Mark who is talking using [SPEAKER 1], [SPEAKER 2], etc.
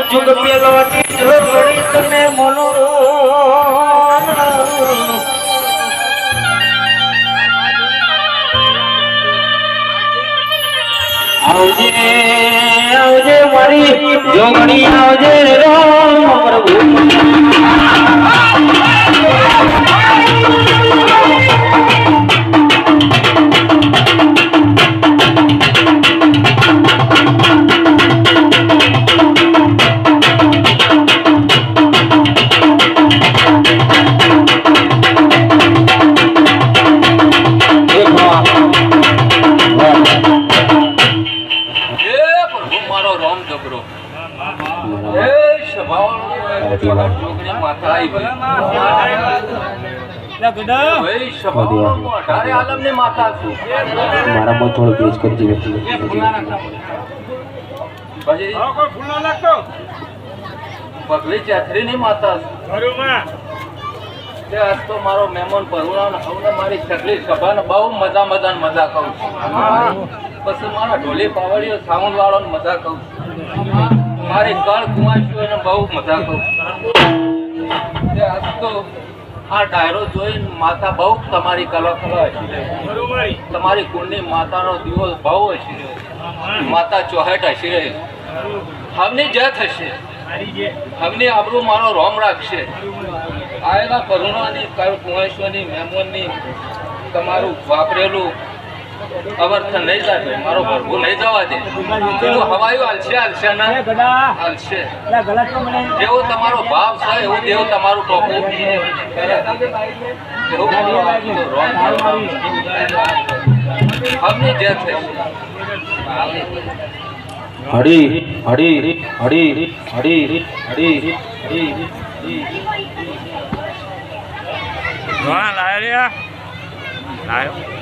[SPEAKER 1] જુગ પેલોની જોગણી તને મનો આવજે આવજે મારી જોગણી આવજે રામ પ્રભુ
[SPEAKER 2] મારામાં થોડો પેજ કરી દીધો
[SPEAKER 3] પગલી ચાથરીની માતા તે આજ તો મારો મહેમાન પરુણા હવે મારી સગલી સભાને બહુ મજા કહું પછી મારા ઢોલી પાવડીઓ સાઉન્ડ વાળો મજા કહું મારી કળ કુમાશીઓને બહુ મજા કહું તે આજ તો આ ડાયરો જોઈને માતા બહુ તમારી કલાકલા હસી રહી તમારી કુળની માતાનો દીવો બહુ હસી રહ્યો માતા ચોહેટ હસી રહી હમની જય થશે હમની આબરૂ મારો રોમ રાખશે આયેલા કરુણાની કુંવાશ્વરની મહેમાનની તમારું વાપરેલું અવર્થન નહીં જાય મારો ભરભું નહીં જવા દે પેલું હવાયું હાલશે ને હાલશે જેવો તમારો ભાવ છે એવું દેવ તમારું ટોપું હમની જય થશે
[SPEAKER 2] હરી હરી હરી હરી હરી હરી
[SPEAKER 1] લાયો